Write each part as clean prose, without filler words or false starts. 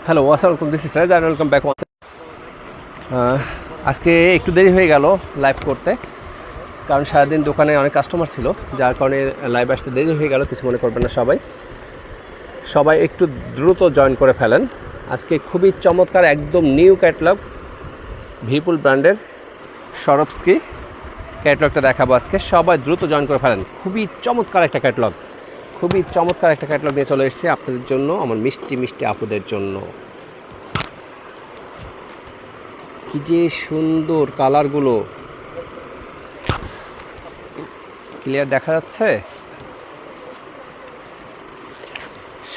Hello, আসসালামু আলাইকুম, this is Raj and welcome back. আজকে একটু দেরি হয়ে গেল লাইভ করতে, কারণ সারাদিন দোকানে অনেক কাস্টমার ছিল, যার কারণে লাইভ আসতে দেরি হয়ে গেল। কিছু মনে করবেন না সবাই একটু দ্রুত জয়েন করে ফেলেন। আজকে খুবই চমৎকার একদম নিউ ক্যাটালগ ভিপুল ব্র্যান্ডের সরবস্কি ক্যাটালগটা দেখাবো আজকে। সবাই দ্রুত জয়েন করে ফেলেন। খুবই চমৎকার একটা ক্যাটালগ নিয়ে চলে এসেছি আপনাদের জন্য, আমার মিষ্টি মিষ্টি আপুদের জন্য। কি যে সুন্দর কালারগুলো, ক্লিয়ার দেখা যাচ্ছে?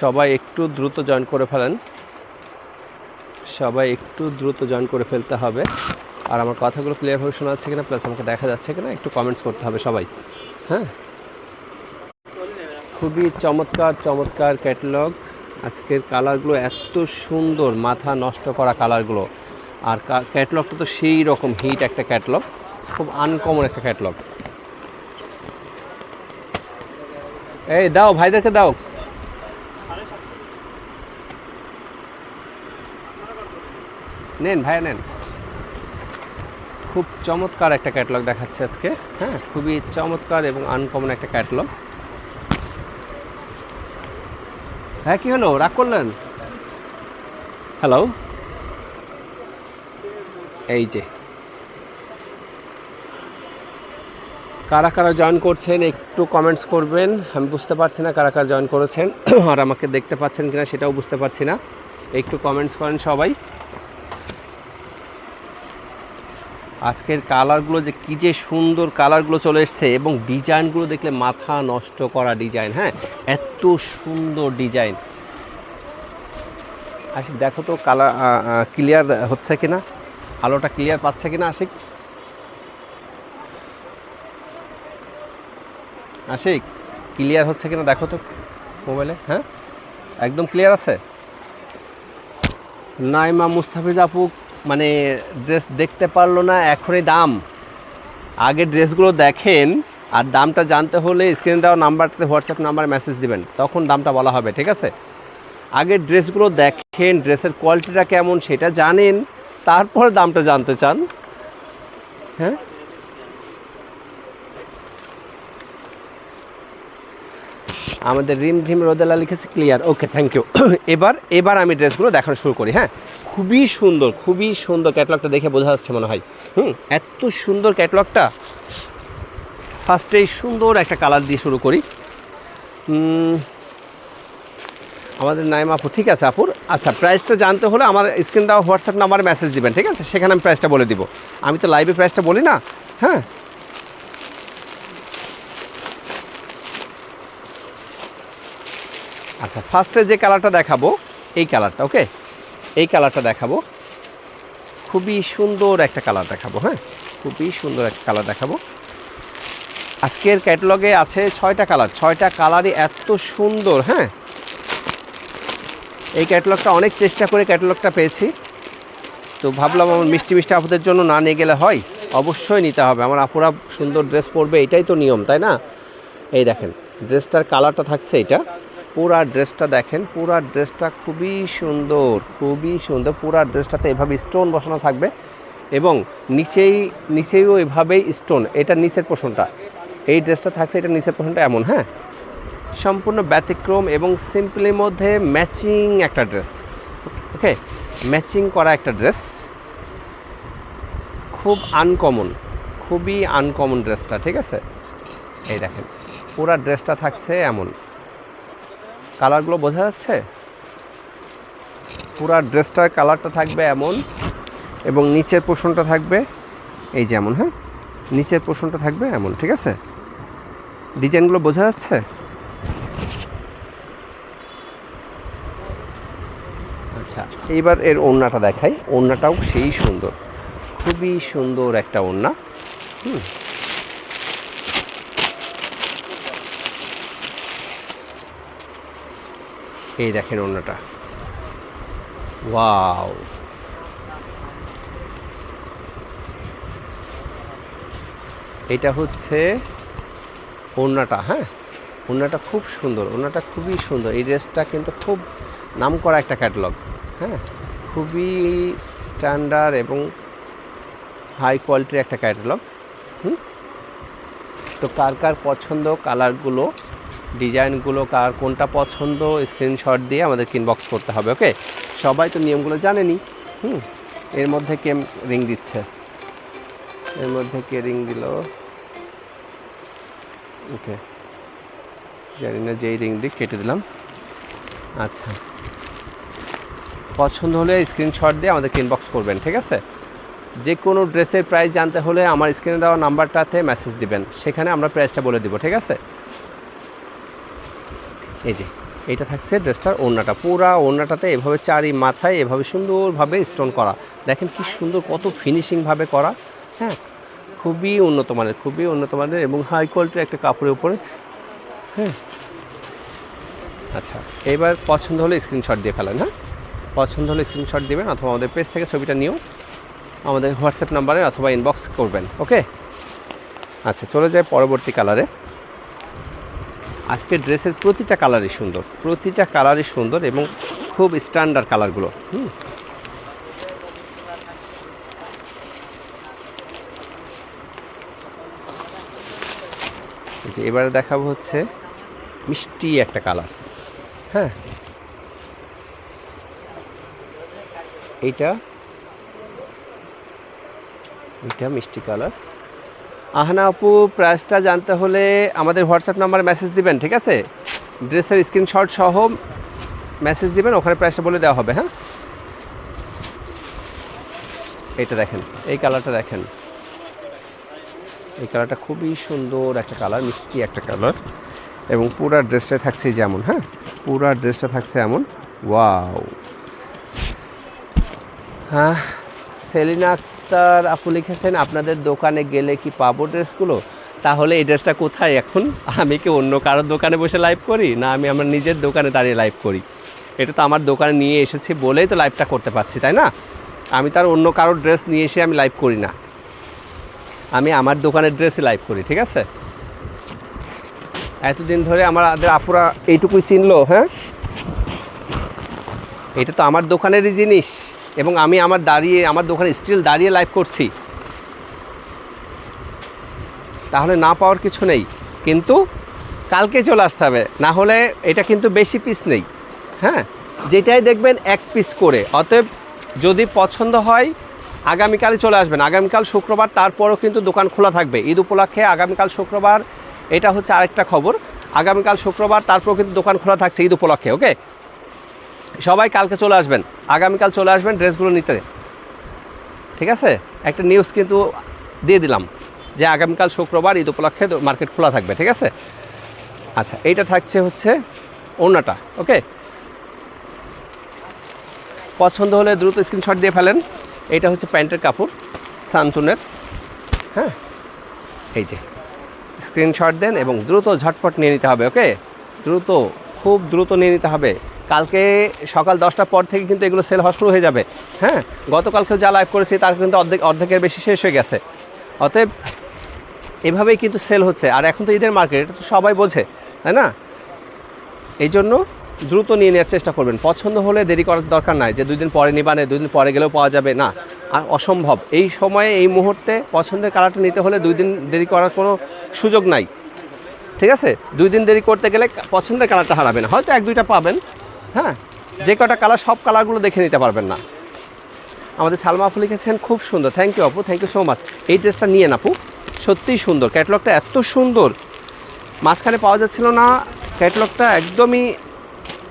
সবাই একটু দ্রুত জয়েন করে ফেলেন, ফেলতে হবে। আর আমার কথাগুলো ক্লিয়ারভাবে শোনা যাচ্ছে কিনা, প্লাস আমাকে দেখা যাচ্ছে কিনা একটু কমেন্টস করতে হবে সবাই। হ্যাঁ, খুবই চমৎকার ক্যাটালগ। আজকের কালারগুলো এত সুন্দর, মাথা নষ্ট করা কালারগুলো। আর ক্যাটালগটা তো সেই রকম হিট একটা ক্যাটালগ, খুব আনকমন একটা ক্যাটালগ। এই দাও, ভাইদেরকে দাও। নেন ভাইয়া, নেন। খুব চমৎকার একটা ক্যাটালগ দেখাচ্ছে আজকে। হ্যাঁ, খুবই চমৎকার এবং আনকমন একটা ক্যাটালগ। হ্যাঁ, কি হলো, রাগ করলেন? হ্যালো, এই যে কারা কারা জয়েন করছেন একটু কমেন্টস করবেন। আমি বুঝতে পারছি না কারা কারা জয়েন করেছেন, আর আমাকে দেখতে পাচ্ছেন কিনা সেটাও বুঝতে পারছি না। একটু কমেন্টস করেন সবাই। আজকের কালারগুলো যে কী যে সুন্দর কালারগুলো চলে এসছে, এবং ডিজাইনগুলো দেখলে মাথা নষ্ট করা ডিজাইন। হ্যাঁ, এত সুন্দর ডিজাইন। আশিক দেখো তো কালার ক্লিয়ার হচ্ছে কিনা, আলোটা ক্লিয়ার পাচ্ছে কিনা। আশিক ক্লিয়ার হচ্ছে কিনা দেখো তো মোবাইলে। হ্যাঁ, একদম ক্লিয়ার আছে। নাইমা মুস্তাফিজ আপু মানে ড্রেস দেখতে পারলো না, এখনই দাম। আগে ড্রেসগুলো দেখেন, আর দামটা জানতে হলে স্ক্রিনে দেওয়া নাম্বারটাতে হোয়াটসঅ্যাপ নাম্বারে মেসেজ দিবেন, তখন দামটা বলা হবে, ঠিক আছে? আগে ড্রেসগুলো দেখেন, ড্রেসের কোয়ালিটিটা কেমন সেটা জানেন, তারপর দামটা জানতে চান। হ্যাঁ, আমাদের রিমঝিম রোদেলা লিখেছে ক্লিয়ার। Okay, thank you. এবার আমি ড্রেসগুলো দেখানো শুরু করি। হ্যাঁ, খুবই সুন্দর ক্যাটালগটা দেখে বোঝা যাচ্ছে মনে হয়। এত সুন্দর ক্যাটালগটা। ফার্স্টেই সুন্দর একটা কালার দিয়ে শুরু করি। আমাদের নাইমা আপু, ঠিক আছে আপুর। আচ্ছা, প্রাইসটা জানতে হলে আমার স্ক্রিন দেওয়া হোয়াটসঅ্যাপ নাম্বারে মেসেজ দিবেন, ঠিক আছে? সেখানে আমি প্রাইসটা বলে দিব। আমি তো লাইভে প্রাইসটা বলি না। হ্যাঁ, আচ্ছা, ফার্স্টে যে কালারটা দেখাবো এই কালারটা, ওকে, এই কালারটা দেখাবো। খুবই সুন্দর একটা কালার দেখাবো। হ্যাঁ, খুবই সুন্দর একটা কালার দেখাবো। আজকের ক্যাটালগে আছে 6টা কালার, 6টা কালারই এত সুন্দর। হ্যাঁ, এই ক্যাটালগটা অনেক চেষ্টা করে ক্যাটালগটা পেয়েছি, তো ভাবলাম আমার মিষ্টি মিষ্টি আপুদের জন্য না নিয়ে গেলে হয়, অবশ্যই নিতে হবে। আমার আপুরা সুন্দর ড্রেস পরবে, এটাই তো নিয়ম, তাই না? এই দেখেন ড্রেসটার কালারটা থাকছে এটা। পুরা ড্রেসটা দেখেন, পুরা ড্রেসটা খুবই সুন্দর। পুরা ড্রেসটাতে এভাবে স্টোন বসানো থাকবে, এবং নিচেও এভাবেই স্টোন। এটা নিচের পোর্শনটা, এই ড্রেসটা থাকছে, এটা নিচের পোর্শনটা এমন। হ্যাঁ, সম্পূর্ণ ব্যতিক্রম এবং সিম্পলের মধ্যে ম্যাচিং একটা ড্রেস। ওকে, ম্যাচিং করা একটা ড্রেস, খুবই আনকমন ড্রেসটা, ঠিক আছে? এই দেখেন পুরা ড্রেসটা থাকছে এমন। কালারগুলো বোঝা যাচ্ছে? পুরা ড্রেসটার কালারটা থাকবে এমন, এবং নিচের পোর্শনটা থাকবে এই যেমন। হ্যাঁ, নিচের পোর্শনটা থাকবে এমন, ঠিক আছে? ডিজাইনগুলো বোঝা যাচ্ছে? আচ্ছা, এইবার এর ওড়নাটা দেখাই। ওড়নাটাও সেই সুন্দর, খুবই সুন্দর একটা ওড়না। এই দেখেন ওড়নাটা, ওয়াও। এটা হচ্ছে ওড়নাটা। হ্যাঁ, ওড়নাটা খুব সুন্দর, ওড়নাটা খুবই সুন্দর। এই ড্রেসটা কিন্তু খুব নাম করা একটা ক্যাটালগ। হ্যাঁ, খুবই স্ট্যান্ডার্ড এবং হাই কোয়ালিটির একটা ক্যাটালগ। তো কার কার পছন্দ কালারগুলো, ডিজাইনগুলো, কার কোনটা পছন্দ স্ক্রিনশট দিয়ে আমাদেরকে ইনবক্স করতে হবে। ওকে, সবাই তো নিয়মগুলো জানেনি। এর মধ্যে কে রিং দিচ্ছে, এর মধ্যে কে রিং দিল? ওকে, জানি না, যেই রিং দিক কেটে দিলাম। আচ্ছা, পছন্দ হলে স্ক্রিনশট দিয়ে আমাদেরকে ইনবক্স করবেন, ঠিক আছে? যে কোনো ড্রেসের প্রাইস জানতে হলে আমার স্ক্রিনে দেওয়া নাম্বারটাতে মেসেজ দিবেন, সেখানে আমরা প্রাইসটা বলে দিব, ঠিক আছে? এই যে এইটা থাকছে ড্রেসটার ওড়নাটা, পুরা ওড়নাটাতে এভাবে চারি মাথায় এভাবে সুন্দরভাবে স্টোন করা। দেখেন কি সুন্দর, কত ফিনিশিংভাবে করা। হ্যাঁ, খুবই উন্নত মানের এবং হাই কোয়ালিটির একটা কাপড়ের উপরে। হ্যাঁ, আচ্ছা, এবার পছন্দ হলে স্ক্রিনশট দিয়ে ফেলেন। হ্যাঁ, পছন্দ হলে স্ক্রিনশট দেবেন অথবা আমাদের পেজ থেকে ছবিটা নিয়েও আমাদের হোয়াটসঅ্যাপ নাম্বারে অথবা ইনবক্স করবেন। ওকে, আচ্ছা, চলে যায় পরবর্তী কালারে। আজকের ড্রেসের প্রতিটা কালারই সুন্দর এবং খুব স্ট্যান্ডার্ড কালারগুলো। যে এবারে দেখাবো হচ্ছে মিষ্টি একটা কালার। হ্যাঁ, এইটা মিষ্টি কালার। আহানা আপু, প্রাইসটা জানতে হলে আমাদের হোয়াটসঅ্যাপ নাম্বারে মেসেজ দিবেন, ঠিক আছে? ড্রেসের স্ক্রিনশট সহ মেসেজ দিবেন, ওখানে প্রাইসটা বলে দেওয়া হবে। হ্যাঁ, এটা দেখেন, এই কালারটা দেখেন, এই কালারটা খুবই সুন্দর একটা কালার, মিষ্টি একটা কালার এবং পুরা ড্রেসটা থাকছে যেমন। হ্যাঁ, পুরা ড্রেসটা থাকছে এমন। ওয়াও! হ্যাঁ, সেলিনা আক্তার আপু লিখেছেন আপনাদের দোকানে গেলে কি পাবো ড্রেসগুলো? তাহলে এই ড্রেসটা কোথায় এখন? আমি কি অন্য কারোর দোকানে বসে লাইভ করি, না আমি আমার নিজের দোকানে দাঁড়িয়ে লাইভ করি? এটা তো আমার দোকানে নিয়ে এসেছি বলেই তো লাইভটা করতে পারছি, তাই না? আমি তার অন্য কারোর ড্রেস নিয়ে এসে আমি লাইভ করি না, আমি আমার দোকানের ড্রেসে লাইভ করি, ঠিক আছে? এতদিন ধরে আমাদের আপুরা এইটুকুই চিনলো। হ্যাঁ, এটা তো আমার দোকানেরই জিনিস এবং আমি আমার দোকানে স্টিল দাঁড়িয়ে লাইভ করছি, তাহলে না পাওয়ার কিছু নেই, কিন্তু কালকে চলে আসতে হবে, না হলে এটা কিন্তু বেশি পিস নেই। হ্যাঁ, যেটাই দেখবেন এক পিস করে। অতএব যদি পছন্দ হয় আগামীকালই চলে আসবেন, আগামীকাল শুক্রবার, তারপরও কিন্তু দোকান খোলা থাকবে ঈদ উপলক্ষে। আগামীকাল শুক্রবার, এটা হচ্ছে আরেকটা খবর, আগামীকাল শুক্রবার তারপরও কিন্তু দোকান খোলা থাকছে ঈদ উপলক্ষে। ওকে, সবাই কালকে চলে আসবেন, আগামীকাল চলে আসবেন ড্রেসগুলো নিতে, ঠিক আছে? একটা নিউজ কিন্তু দিয়ে দিলাম যে আগামীকাল শুক্রবার ঈদ উপলক্ষে মার্কেট খোলা থাকবে, ঠিক আছে? আচ্ছা, এইটা থাকছে হচ্ছে ওড়নাটা। ওকে, পছন্দ হলে দ্রুত স্ক্রিনশট দিয়ে ফেলেন। এইটা হচ্ছে প্যান্টের কাপড় সান্তুনের। হ্যাঁ, এই যে স্ক্রিনশট দেন এবং দ্রুত ঝটপট নিয়ে নিতে হবে। ওকে, খুব দ্রুত নিয়ে নিতে হবে। কালকে সকাল 10টার পর থেকে কিন্তু এগুলো সেল হওয়া শুরু হয়ে যাবে। হ্যাঁ, গতকালকেও যা লাইভ করেছি তার কিন্তু অর্ধেকের বেশি শেষ হয়ে গেছে। অতএব এভাবেই কিন্তু সেল হচ্ছে। আর এখন তো ঈদের মার্কেট, এটা তো সবাই বোঝে, তাই না? এই জন্য দ্রুত নিয়ে নেওয়ার চেষ্টা করবেন। পছন্দ হলে দেরি করার দরকার নাই যে 2 দিন পরে নিবানে, 2 দিন পরে গেলেও পাওয়া যাবে না, আর অসম্ভব। এই সময়ে এই মুহূর্তে পছন্দের কালারটা নিতে হলে 2 দিন দেরি করার কোনো সুযোগ নাই, ঠিক আছে? 2 দিন দেরি করতে গেলে পছন্দের কালারটা হারাবেন, হয়তো 1-2টা পাবেন। হ্যাঁ, যে কটা কালার, সব কালারগুলো দেখে নিতে পারবেন না। আমাদের সালমা আপু লিখেছেন খুব সুন্দর। থ্যাংক ইউ আপু, থ্যাংক ইউ সো মাচ। এই ড্রেসটা নিয়ে আপু, সত্যিই সুন্দর, ক্যাটালগটা এত সুন্দর, মাঝখানে পাওয়া যাচ্ছিল না। ক্যাটালগটা একদমই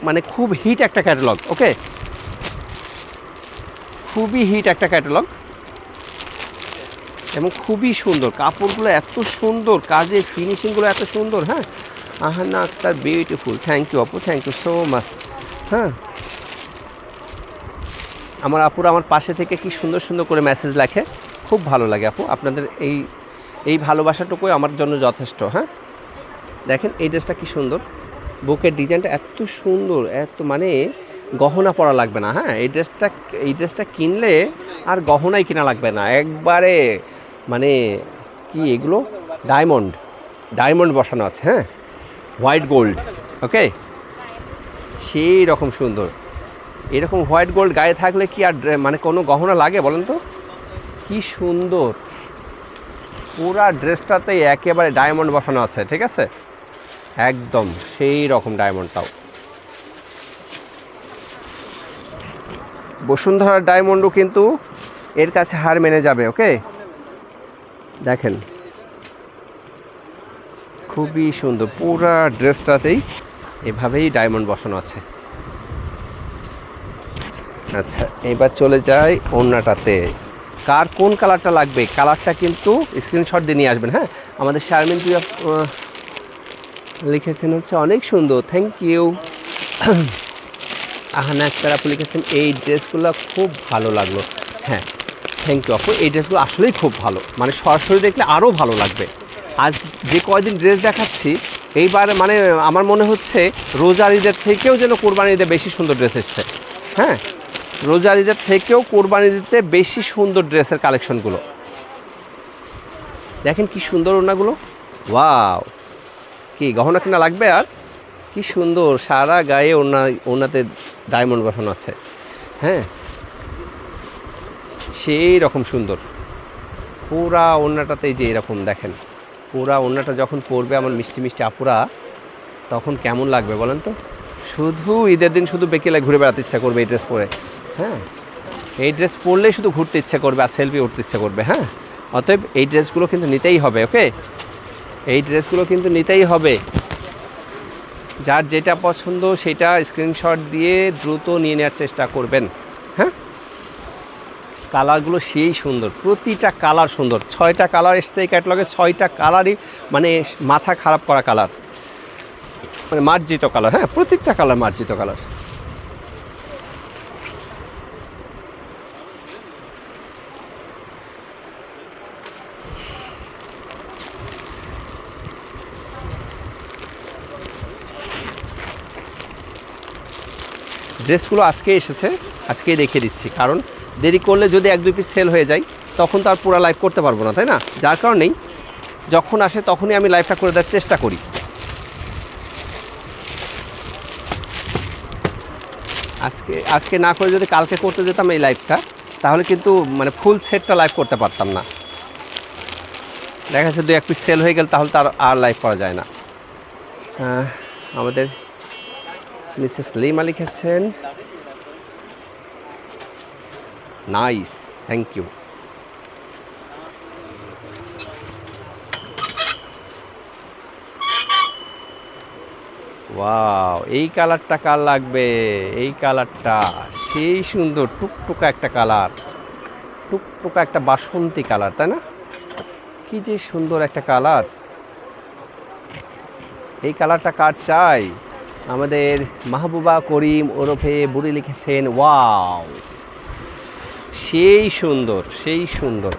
মানে খুব হিট একটা ক্যাটালগ। ওকে, খুবই হিট একটা ক্যাটালগ এবং খুবই সুন্দর, কাপড়গুলো এত সুন্দর, কাজের ফিনিশিংগুলো এত সুন্দর। হ্যাঁ, আহানা আক্তার বিউটিফুল, থ্যাংক ইউ আপু, থ্যাংক ইউ সো মাচ। হ্যাঁ, আমার আপুরা আমার পাশে থেকে কি সুন্দর সুন্দর করে মেসেজ লেখে, খুব ভালো লাগে আপু। আপনাদের এই ভালোবাসাটুকুই আমার জন্য যথেষ্ট। হ্যাঁ, দেখেন এই ড্রেসটা কি সুন্দর, বুকের ডিজাইনটা এত সুন্দর, এত মানে গহনা পরা লাগবে না। হ্যাঁ, এই ড্রেসটা কিনলে আর গহনাই কিনা লাগবে না, একবারে মানে কি এগুলো ডায়মন্ড বসানো আছে। হ্যাঁ, হোয়াইট গোল্ড। ওকে, সেই রকম সুন্দর। এরকম হোয়াইট গোল্ড গায়ে থাকলে কি আর মানে কোনো গহনা লাগে বলেন তো? কি সুন্দর, পুরা ড্রেসটাতেই একেবারে ডায়মন্ড বসানো আছে, ঠিক আছে, একদম সেই রকম ডায়মন্ডটাও। বসুন্ধরার ডায়মন্ডও কিন্তু এর কাছে হার মেনে যাবে। ওকে, দেখেন খুবই সুন্দর, পুরা ড্রেসটাতেই এভাবেই ডায়মন্ড বসানো আছে। আচ্ছা, এবার চলে যাই ওড়নাটাতে। কার কোন কালারটা লাগবে, কালারটা কিন্তু স্ক্রিনশট দিয়ে নিয়ে আসবেন। হ্যাঁ, আমাদের শারমিন তুই লিখেছেন হচ্ছে অনেক সুন্দর, থ্যাংক ইউ। আহানা আক্তার আপু লিখেছেন এই ড্রেসগুলো খুব ভালো লাগলো। হ্যাঁ, থ্যাংক ইউ আপু, এই ড্রেসগুলো আসলেই খুব ভালো, মানে সরাসরি দেখলে আরও ভালো লাগবে। আজ যে কয়দিন ড্রেস দেখাচ্ছি এইবার মানে আমার মনে হচ্ছে রোজার ঈদের থেকেও যেন কোরবানি ঈদে বেশি সুন্দর ড্রেস এসছে। হ্যাঁ, রোজার ঈদের থেকেও কোরবানি ঈদে বেশি সুন্দর ড্রেসের কালেকশনগুলো দেখেন, কি সুন্দর ওড়নাগুলো। ওয়াও, কি গহনা কিনা লাগবে আর? কি সুন্দর, সারা গায়ে ওড়নাতে ডায়মন্ড বসানো আছে। হ্যাঁ, সেই রকম সুন্দর পুরা ওড়নাটাতেই যে এরকম দেখেন, পুরা ওড়নাটা যখন পরবে আমার মিষ্টি মিষ্টি আপুরা, তখন কেমন লাগবে বলেন তো? শুধু ঈদের দিন শুধু বিকেলে ঘুরে বেড়াতে ইচ্ছা করবে এই ড্রেস পরে। হ্যাঁ, এই ড্রেস পরলেই শুধু ঘুরতে ইচ্ছা করবে আর সেলফি উঠতে ইচ্ছা করবে। হ্যাঁ, অতএব এই ড্রেসগুলো কিন্তু নিতেই হবে। ওকে, এই ড্রেসগুলো কিন্তু নিতেই হবে। যার যেটা পছন্দ সেটা স্ক্রিনশট দিয়ে দ্রুত নিয়ে নেওয়ার চেষ্টা করবেন। হ্যাঁ, কালারগুলো সেই সুন্দর, প্রতিটা কালার সুন্দর। 6টা কালার এসছে এই ক্যাটালগে, 6টা কালারই মানে মাথা খারাপ করা কালার, মানে মার্জিত কালার। হ্যাঁ, প্রত্যেকটা কালার মার্জিত কালার। ড্রেসগুলো আজকে এসেছে, আজকেই দেখিয়ে দিচ্ছি, কারণ দেরি করলে যদি 1-2 পিস সেল হয়ে যায় তখন তো আর পুরো লাইভ করতে পারবো না, তাই না? যার কারণেই যখন আসে তখনই আমি লাইভটা করে দেওয়ার চেষ্টা করি। আজকে না করে যদি কালকে করতে যেতাম এই লাইভটা, তাহলে কিন্তু মানে ফুল সেটটা লাইভ করতে পারতাম না। দেখা যাচ্ছে 2-1 পিস সেল হয়ে গেল, তাহলে তার আর লাইভ করা যায় না। আমাদের মিসেস লিমা লিখেছেন নাইস, থ্যাংক ইউ। ওয়াও, এই কালারটা কার লাগবে? এই কালারটা সেই সুন্দর, টুকটুকা একটা কালার, টুকটুকা একটা বাসন্তী কালার, তাই না? কি যে সুন্দর একটা কালার। এই কালারটা কার চাই? আমাদের মাহবুবা করিম ওরফে বুড়ি লিখেছেন ওয়াও, সেই সুন্দর, সেই সুন্দর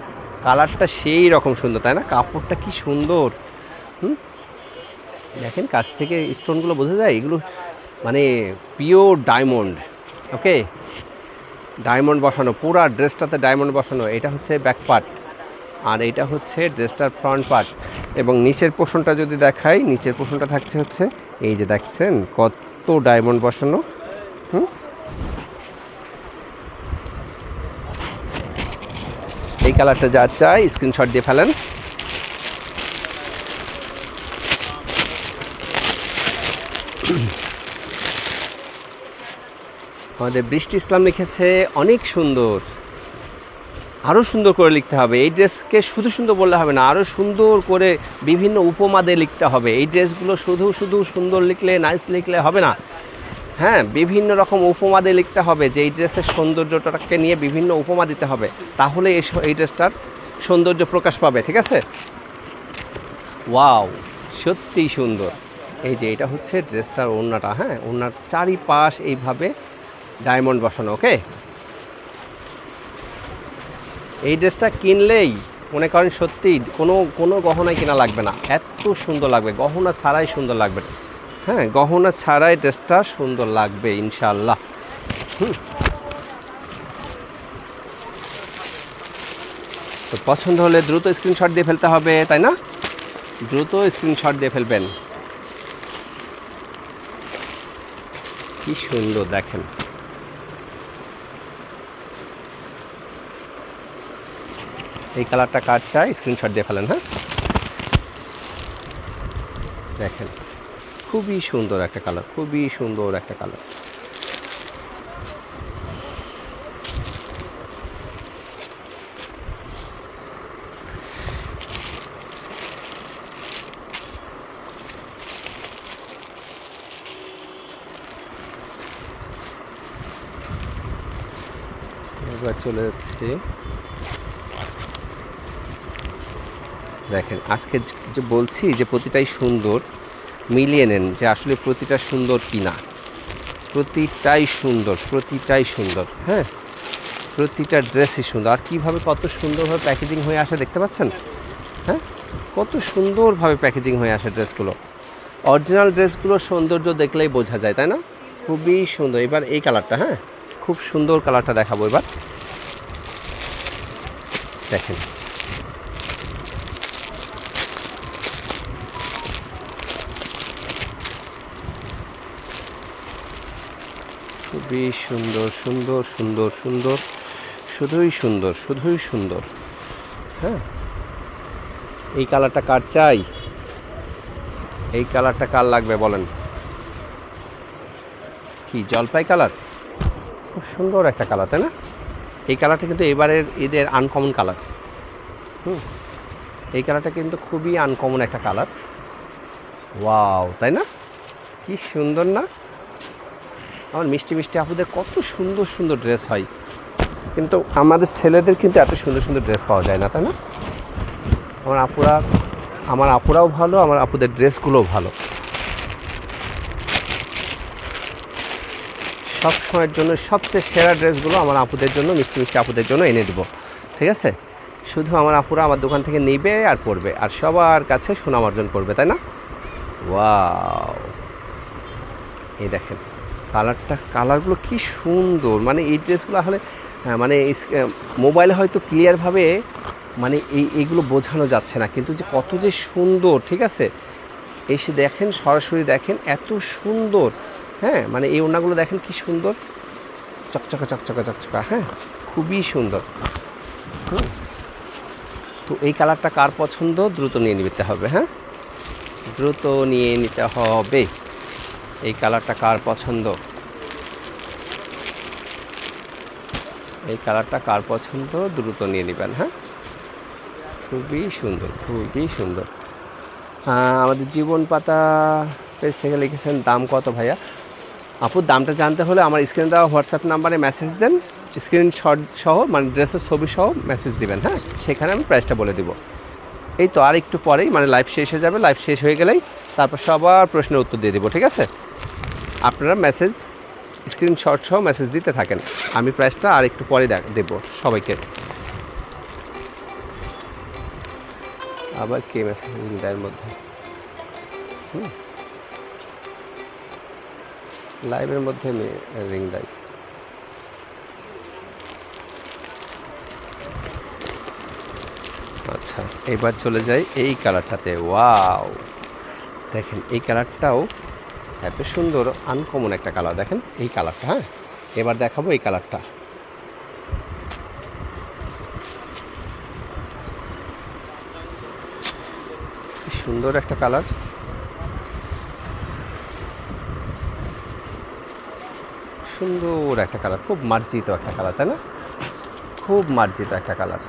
কালারটা, সেই রকম সুন্দর, তাই না? কাপড়টা কি সুন্দর। দেখেন কাছ থেকে স্টোনগুলো বোঝা যায়, এগুলো মানে পিওর ডায়মন্ড। ওকে, ডায়মন্ড বসানো, পুরা ড্রেসটাতে ডায়মন্ড বসানো। এটা হচ্ছে ব্যাক পার্ট আর এটা হচ্ছে ড্রেসটার ফ্রন্ট পার্ট। এবং নিচের পোর্শনটা যদি দেখাই, নিচের পোর্শনটা থাকছে হচ্ছে এই যে দেখছেন কত ডায়মন্ড বসানো। এই কালারটা যা চাই স্ক্রিনশট দিয়ে ফেলেন। আমাদের বৃষ্টি ইসলাম লিখেছে অনেক সুন্দর, আরও সুন্দর করে লিখতে হবে। এই ড্রেসকে শুধু সুন্দর বললে হবে না, আরও সুন্দর করে বিভিন্ন উপমা দিয়ে লিখতে হবে। এই ড্রেসগুলো শুধু শুধু সুন্দর লিখলে, নাইস লিখলে হবে না। হ্যাঁ, বিভিন্ন রকম উপমা দিয়ে লিখতে হবে, যে এই ড্রেসের সৌন্দর্যটাকে নিয়ে বিভিন্ন উপমা দিতে হবে, তাহলে এই ড্রেসটার সৌন্দর্য প্রকাশ পাবে। ঠিক আছে? ওয়াও, সত্যিই সুন্দর। এই যে এটা হচ্ছে ড্রেসটার ওড়নাটা। হ্যাঁ, ওড়নার চারিপাশ এইভাবে ডায়মন্ড বসানো। ওকে, এই ড্রেসটা কিনলেই মনে করেন সত্যি কোনো গহনাই কেনা লাগবে না, এত সুন্দর লাগবে, গহনা ছাড়াই সুন্দর লাগবে। হ্যাঁ, গহনা ছাড়াই ড্রেসটা সুন্দর লাগবে ইনশাআল্লাহ। তো পছন্দ হলে দ্রুত স্ক্রিনশট দিয়ে ফেলতে হবে, তাই না? দ্রুত স্ক্রিনশট দিয়ে ফেলবেন। কি সুন্দর দেখেন, এই কালারটা কার চাই স্ক্রিনশট দিয়ে ফেলেন। হ্যাঁ, দেখেন খুবই সুন্দর একটা কালার, খুবই সুন্দর একটা কালার। এবার চলে যাচ্ছে, দেখেন আজকে যে বলছি যে প্রতিটাই সুন্দর, মিলিয়ে নেন যে আসলে প্রতিটা সুন্দর কি না। প্রতিটাই সুন্দর, প্রতিটাই সুন্দর। হ্যাঁ, প্রতিটা ড্রেসই সুন্দর। আর কীভাবে কত সুন্দরভাবে প্যাকেজিং হয়ে আসে দেখতে পাচ্ছেন? হ্যাঁ, কত সুন্দরভাবে প্যাকেজিং হয়ে আসে ড্রেসগুলো। অরিজিনাল ড্রেসগুলোর সৌন্দর্য দেখলেই বোঝা যায়, তাই না? খুবই সুন্দর। এবার এই কালারটা, হ্যাঁ খুব সুন্দর কালারটা দেখাবো এবার। দেখেন খুবই সুন্দর, সুন্দর সুন্দর সুন্দর, শুধুই সুন্দর, শুধুই সুন্দর। হ্যাঁ, এই কালারটা কার চাই? এই কালারটা কার লাগবে বলেন? কি জলপাই কালার? খুব সুন্দর একটা কালার, তাই না? এই কালারটা কিন্তু এবারের ঈদের আনকমন কালার। এই কালারটা কিন্তু খুবই আনকমন একটা কালার। ওয়াও, তাই না? কি সুন্দর না? আমার মিষ্টি মিষ্টি আপুদের কত সুন্দর সুন্দর ড্রেস হয়, কিন্তু আমাদের ছেলেদের কিন্তু এত সুন্দর সুন্দর ড্রেস পাওয়া যায় না, তাই না? আমার আপুরাও ভালো, আমার আপুদের ড্রেসগুলোও ভালো। সব সময়ের জন্য সবচেয়ে সেরা ড্রেসগুলো আমার আপুদের জন্য, মিষ্টি মিষ্টি আপুদের জন্য এনে দেবো, ঠিক আছে? শুধু আমার আপুরা আমার দোকান থেকে নেবে আর পরবে, আর সবার কাছে সুনাম অর্জন করবে, তাই না? ওয়াও, এই দেখেন কালারগুলো কি সুন্দর। মানে এই ড্রেসগুলো আসলে মানে মোবাইলে হয়তো ক্লিয়ারভাবে মানে এইগুলো বোঝানো যাচ্ছে না, কিন্তু যে কত যে সুন্দর, ঠিক আছে? এসে দেখেন, সরাসরি দেখেন, এত সুন্দর। হ্যাঁ, মানে এই ওড়নাগুলো দেখেন কি সুন্দর, চকচকা চকচকা চকচকা। হ্যাঁ, খুবই সুন্দর। তো এই কালারটা কার পছন্দ দ্রুত নিয়ে নিতে হবে। হ্যাঁ, দ্রুত নিয়ে নিতে হবে। এই কালারটা কার পছন্দ? এই কালারটা কার পছন্দ দ্রুত নিয়ে নেবেন। হ্যাঁ, খুবই সুন্দর, খুবই সুন্দর। আমাদের জীবন পাতা পেজ থেকে লিখেছেন দাম কত ভাইয়া? আপুর দামটা জানতে হলে আমার স্ক্রিনে দেওয়া হোয়াটসঅ্যাপ নাম্বারে মেসেজ দেন, স্ক্রিনশট সহ, মানে ড্রেসের ছবি সহ মেসেজ দিবেন। হ্যাঁ, সেখানে আমি প্রাইসটা বলে দিব। এই তো আর একটু পরেই মানে লাইভ শেষ হয়ে যাবে। লাইভ শেষ হয়ে গেলেই তারপর সবার প্রশ্নের উত্তর দিয়ে দেবো, ঠিক আছে? আপনারা মেসেজ স্ক্রিনশট সহ মেসেজ দিতে থাকেন, আমি প্রাইসটা আর একটু পরে দেবো সবাইকে। আবার কে মেসেজ দেয় মধ্যে? লাইভের মধ্যে রিং দেয়। আচ্ছা, এবার চলে যাই এই কালারটাতে। ওয়াও, দেখেন এই কালারটাও এত সুন্দর, আনকমন একটা কালার। দেখেন এই কালারটা। হ্যাঁ, এবার দেখাবো এই কালারটা। সুন্দর একটা কালার, সুন্দর একটা কালার, খুব মার্জিত একটা কালার, তাই না? খুব মার্জিত একটা কালার।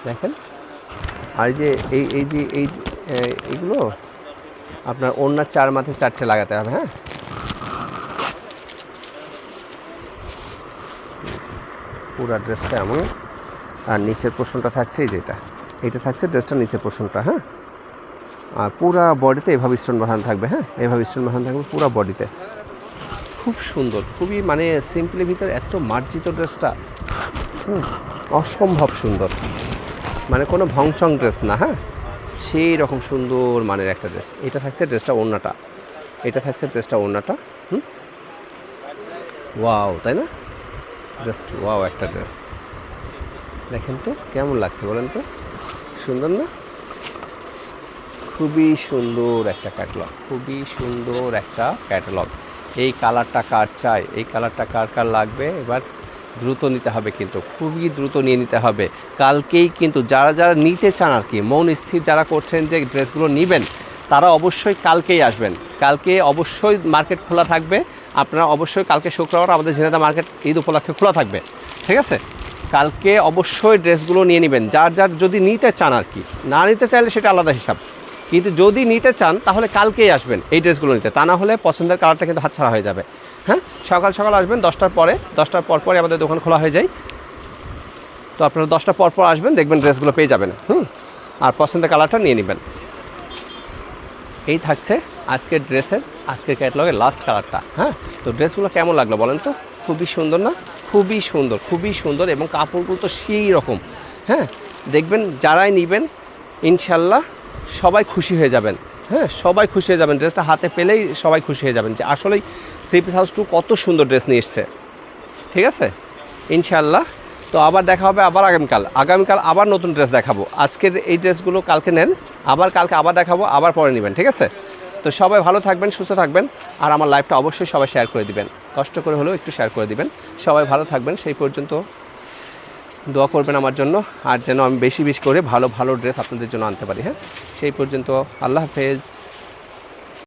দেখেন, আর যে এইগুলো আপনার ওড়নার 4 মাথায় 4টে লাগাতে হবে। হ্যাঁ, পুরো ড্রেসটা এমন, আর নিচের পোর্শনটা থাকছে এই যেটা, এটা থাকছে ড্রেসটা নিচের পোর্শনটা। হ্যাঁ, আর পুরা বডিতে এভাবে স্টোন বাঁধানো থাকবে। হ্যাঁ, এভাবে স্টোন বাঁধানো থাকবে পুরা বডিতে। খুব সুন্দর, খুবই মানে সিম্পলের ভিতরে এত মার্জিত ড্রেসটা। অসম্ভব সুন্দর, মানে কোনো ভংচং ড্রেস না। হ্যাঁ, সেই রকম সুন্দর মানের একটা ড্রেস। এটা থাকছে ড্রেসটা ওড়নাটা, এটা থাকছে ড্রেসটা ওড়নাটা। ওয়াও, তাই না? জাস্ট ওয়াও একটা ড্রেস। দেখেন তো কেমন লাগছে বলেন তো, সুন্দর না? খুবই সুন্দর একটা ক্যাটালগ, খুবই সুন্দর একটা ক্যাটালগ। এই কালারটা কার চাই? এই কালারটা কার কার লাগবে? এবার দ্রুত নিতে হবে, কিন্তু খুবই দ্রুত নিয়ে নিতে হবে। কালকেই কিন্তু যারা যারা নিতে চান আর কি, মন স্থির যারা করছেন যে ড্রেসগুলো নেবেন, তারা অবশ্যই কালকেই আসবেন। কালকে অবশ্যই মার্কেট খোলা থাকবে। আপনারা অবশ্যই কালকে শুক্রবার আমাদের ঝিনাইদহ মার্কেট ঈদ উপলক্ষে খোলা থাকবে, ঠিক আছে? কালকে অবশ্যই ড্রেসগুলো নিয়ে নেবেন, যার যার যদি নিতে চান আর কি। না নিতে চাইলে সেটা আলাদা হিসাব, কিন্তু যদি নিতে চান তাহলে কালকেই আসবেন এই ড্রেসগুলো নিতে। তা না হলে পছন্দের কালারটা কিন্তু হাতছাড়া হয়ে যাবে। হ্যাঁ, সকাল সকাল আসবেন 10টার পরে, 10টার পরপরই আমাদের দোকান খোলা হয়ে যায়। তো আপনারা 10টার পরপর আসবেন, দেখবেন ড্রেসগুলো পেয়ে যাবেন। আর পছন্দের কালারটা নিয়ে নেবেন। এই থাকছে আজকের ড্রেসের, আজকের ক্যাটালগের লাস্ট কালারটা। হ্যাঁ, তো ড্রেসগুলো কেমন লাগলো বলেন তো? খুবই সুন্দর না? খুবই সুন্দর, খুবই সুন্দর, এবং কাপড়গুলো তো সেই রকম। হ্যাঁ, দেখবেন যারাই নেবেন ইনশাল্লাহ সবাই খুশি হয়ে যাবেন। হ্যাঁ, সবাই খুশি হয়ে যাবেন, ড্রেসটা হাতে পেলেই সবাই খুশি হয়ে যাবেন যে আসলেই থ্রি পিস হাউস 2 কত সুন্দর ড্রেস নিয়ে এসছে। ঠিক আছে, ইনশাল্লাহ। তো আবার দেখা হবে আবার আগামীকাল আবার নতুন ড্রেস দেখাবো। আজকের এই ড্রেসগুলো কালকে নেন, আবার কালকে আবার দেখাবো, আবার পরে নেবেন, ঠিক আছে? তো সবাই ভালো থাকবেন, সুস্থ থাকবেন, আর আমার লাইভটা অবশ্যই সবাই শেয়ার করে দিবেন, কষ্ট করে হলেও একটু শেয়ার করে দিবেন। সবাই ভালো থাকবেন, সেই পর্যন্ত দোয়া করবেন আমার জন্য, আর যেন আমি বেশি বেশি করে ভালো ভালো ড্রেস আপনাদের জন্য আনতে পারি। হ্যাঁ, সেই পর্যন্ত আল্লাহ হাফেজ।